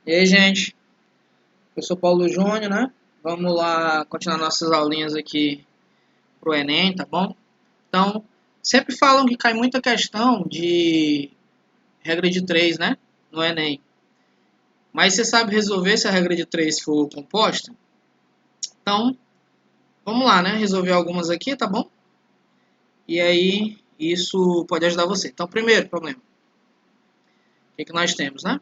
E aí, gente? Eu sou Paulo Júnior, né? Vamos lá continuar nossas aulinhas aqui pro Enem, tá bom? Então, sempre falam que cai muita questão de regra de 3, né? No Enem. Mas você sabe resolver se a regra de 3 for composta? Então, vamos lá, né? Resolver algumas aqui, tá bom? E aí, isso pode ajudar você. Então, primeiro problema. O que nós temos, né?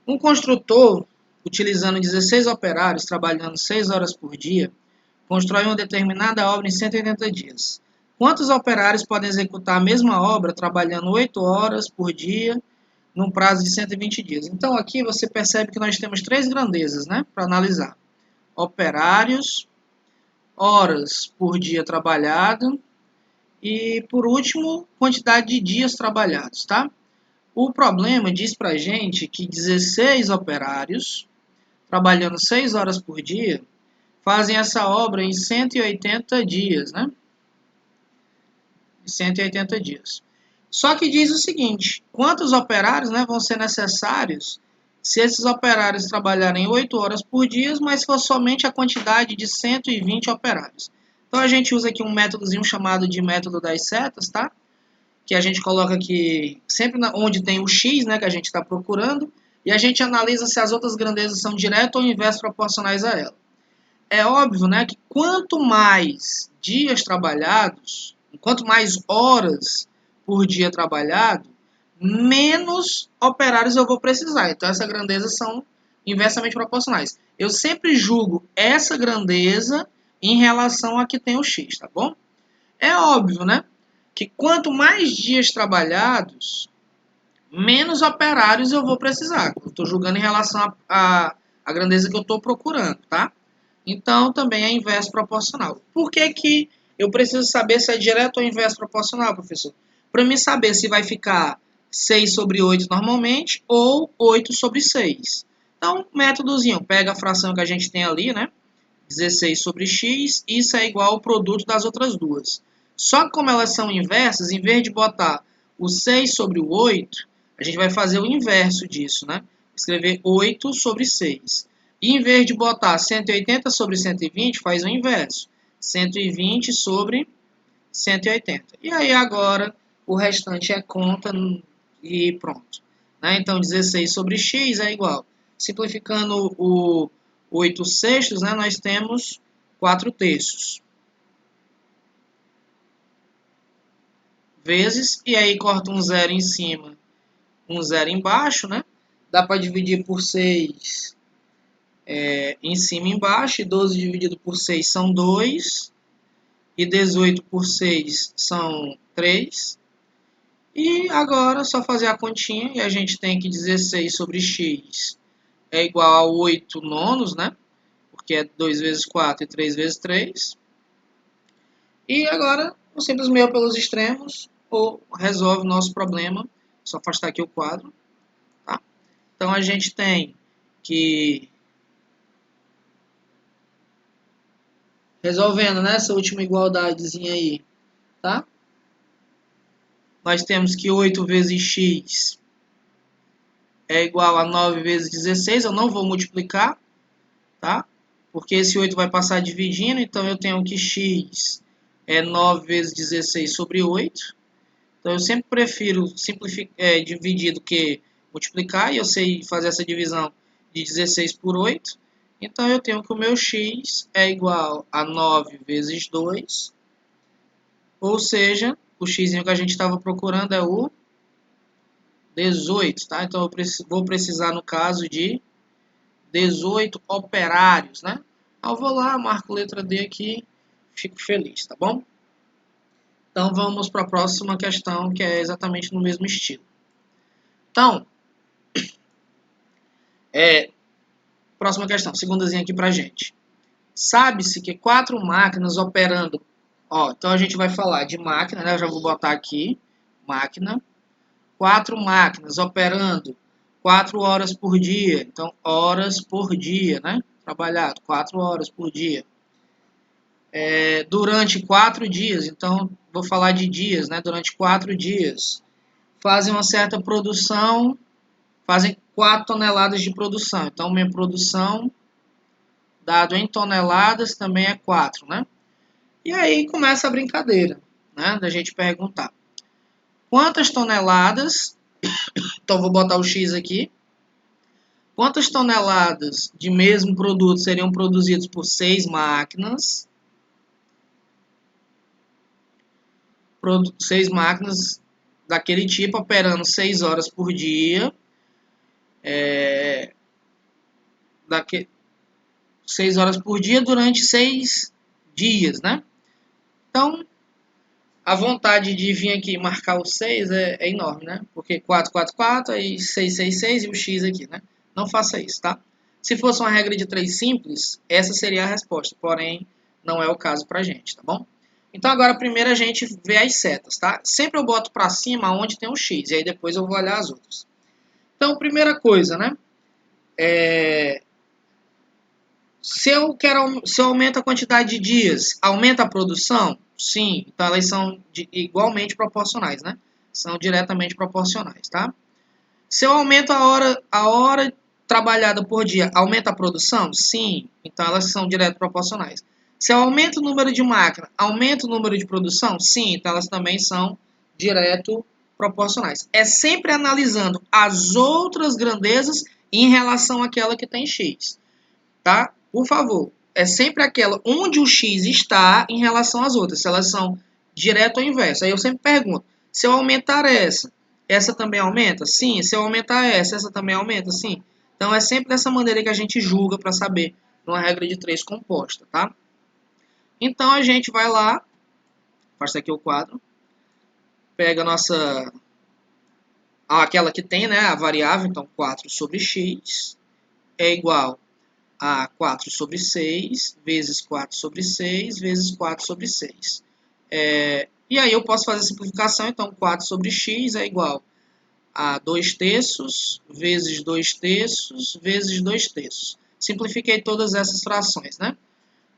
Um construtor, utilizando 16 operários, trabalhando 6 horas por dia, constrói uma determinada obra em 180 dias. Quantos operários podem executar a mesma obra trabalhando 8 horas por dia num prazo de 120 dias? Então aqui você percebe que nós temos três grandezas, né, para analisar. Operários, horas por dia trabalhado e, por último, quantidade de dias trabalhados, tá? O problema diz pra gente que 16 operários trabalhando 6 horas por dia fazem essa obra em 180 dias, né? 180 dias. Só que diz o seguinte, quantos operários, né, vão ser necessários se esses operários trabalharem 8 horas por dia, mas for somente a quantidade de 120 operários. Então a gente usa aqui um métodozinho chamado de método das setas, tá? Que a gente coloca aqui sempre onde tem o X, né, que a gente está procurando, e a gente analisa se as outras grandezas são direto ou inverso proporcionais a ela. É óbvio, né, que quanto mais dias trabalhados, quanto mais horas por dia trabalhado, menos operários eu vou precisar. Então, essas grandezas são inversamente proporcionais. Eu sempre julgo essa grandeza em relação a que tem o X, tá bom? É óbvio, né, que quanto mais dias trabalhados, menos operários eu vou precisar. Eu estou julgando em relação à grandeza que eu estou procurando, tá? Então, também é inverso proporcional. Por que eu preciso saber se é direto ou inverso proporcional, professor? Para mim saber se vai ficar 6 sobre 8 normalmente ou 8 sobre 6. Então, métodozinho, pega a fração que a gente tem ali, né? 16 sobre x, isso é igual ao produto das outras duas. Só que como elas são inversas, em vez de botar o 6 sobre o 8, a gente vai fazer o inverso disso, né? Escrever 8 sobre 6. E em vez de botar 180 sobre 120, faz o inverso. 120 sobre 180. E aí agora o restante é conta e pronto. Né? Então 16 sobre x é igual. Simplificando o 8 sextos, né, nós temos 4 terços. Vezes, e aí corta um zero em cima, um zero embaixo, né? Dá para dividir por 6 em cima e embaixo, e 12 dividido por 6 são 2, e 18 por 6 são 3. E agora é só fazer a continha, e a gente tem que 16 sobre x é igual a 8 nonos, né? Porque é 2 vezes 4 e 3 vezes 3. E agora, o simples meio pelos extremos, ou resolve o nosso problema. Só afastar aqui o quadro. Tá? Então, a gente tem que, resolvendo nessa última igualdadezinha aí, tá? Nós temos que 8 vezes x é igual a 9 vezes 16. Eu não vou multiplicar, tá? Porque esse 8 vai passar dividindo, então eu tenho que x é 9 vezes 16 sobre 8. Então, eu sempre prefiro dividir do que multiplicar, e eu sei fazer essa divisão de 16 por 8. Então, eu tenho que o meu x é igual a 9 vezes 2, ou seja, o x que a gente estava procurando é o 18, tá? Então, eu vou precisar, no caso, de 18 operários, né? Eu vou lá, marco letra D aqui, fico feliz, tá bom? Então, vamos para a próxima questão, que é exatamente no mesmo estilo. Então, próxima questão, segundazinha aqui pra gente. Sabe-se que 4 máquinas operando... então a gente vai falar de máquina, né? Eu já vou botar aqui, máquina. 4 máquinas operando 4 horas por dia. Então, horas por dia, né? Trabalhado, 4 horas por dia. Durante 4 dias, então vou falar de dias, né? Durante 4 dias. Fazem uma certa produção fazem 4 toneladas de produção. Então, minha produção, dado em toneladas, também é 4, né? E aí começa a brincadeira, né? Da gente perguntar. Quantas toneladas, então vou botar o X aqui. Quantas toneladas de mesmo produto seriam produzidos por 6 máquinas? 6 máquinas daquele tipo, operando 6 horas por dia. 6 horas por dia durante 6 dias, né? Então, a vontade de vir aqui e marcar o 6 é enorme, né? Porque 4, 4, 4, aí 6, 6, 6 e o X aqui, né? Não faça isso, tá? Se fosse uma regra de 3 simples, essa seria a resposta. Porém, não é o caso pra gente, tá bom? Então, agora, primeiro a gente vê as setas, tá? Sempre eu boto pra cima onde tem um X, e aí depois eu vou olhar as outras. Então, primeira coisa, né? Se eu aumento a quantidade de dias, aumenta a produção? Sim. Então, elas são igualmente proporcionais, né? São diretamente proporcionais, tá? Se eu aumento a hora trabalhada por dia, aumenta a produção? Sim. Então, elas são direto proporcionais. Se eu aumento o número de máquinas, aumenta o número de produção? Sim. Então, elas também são direto proporcionais. É sempre analisando as outras grandezas em relação àquela que tem X, tá? Por favor, é sempre aquela onde o X está em relação às outras, se elas são direto ou inverso. Aí eu sempre pergunto, se eu aumentar essa também aumenta? Sim. Se eu aumentar essa também aumenta? Sim. Então é sempre dessa maneira que a gente julga para saber numa regra de 3 composta, tá? Então a gente vai lá, faz aqui o quadro, pega a nossa, aquela que tem, né, a variável, então 4 sobre x é igual a 4 sobre 6 vezes 4 sobre 6 vezes 4 sobre 6. E aí eu posso fazer a simplificação, então 4 sobre x é igual a 2 terços vezes 2 terços vezes 2 terços. Simplifiquei todas essas frações, né?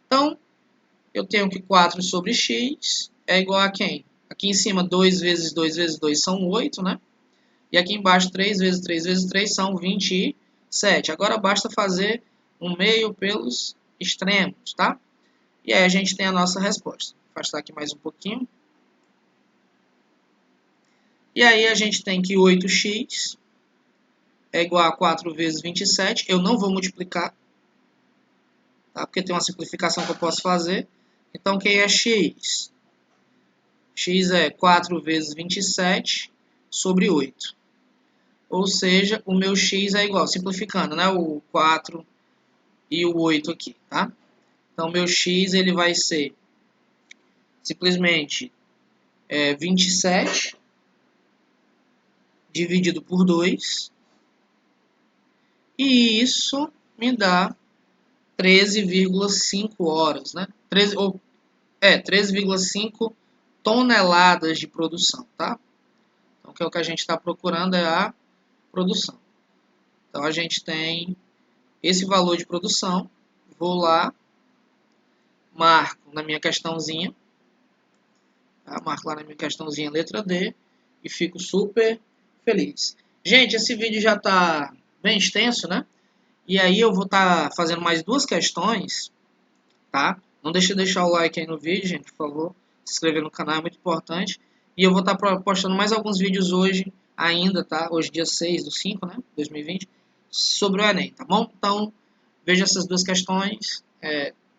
Então, eu tenho que 4 sobre x é igual a quem? Aqui em cima, 2 vezes 2 vezes 2 são 8, né? E aqui embaixo, 3 vezes 3 vezes 3 são 27. Agora basta fazer um meio pelos extremos, tá? E aí a gente tem a nossa resposta. Vou afastar aqui mais um pouquinho. E aí a gente tem que 8x é igual a 4 vezes 27. Eu não vou multiplicar, tá? Porque tem uma simplificação que eu posso fazer. Então, quem é x? X é 4 vezes 27 sobre 8. Ou seja, o meu x é igual, simplificando, né? O 4 e o 8 aqui, tá? Então, meu x ele vai ser simplesmente 27 dividido por 2. E isso me dá 13,5 horas, né? 13,5 toneladas de produção, tá? Então, que é o que a gente está procurando é a produção. Então, a gente tem esse valor de produção. Vou lá, marco na minha questãozinha, tá? Marco lá na minha questãozinha letra D e fico super feliz. Gente, esse vídeo já está bem extenso, né? E aí eu vou estar fazendo mais 2 questões, tá? Não deixe de deixar o like aí no vídeo, gente, por favor. Se inscrever no canal é muito importante. E eu vou estar postando mais alguns vídeos hoje ainda, tá? Hoje dia 6/5, né? 2020, sobre o Enem, tá bom? Então, veja essas 2 questões,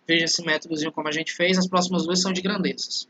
veja esse métodozinho como a gente fez. As próximas 2 são de grandezas.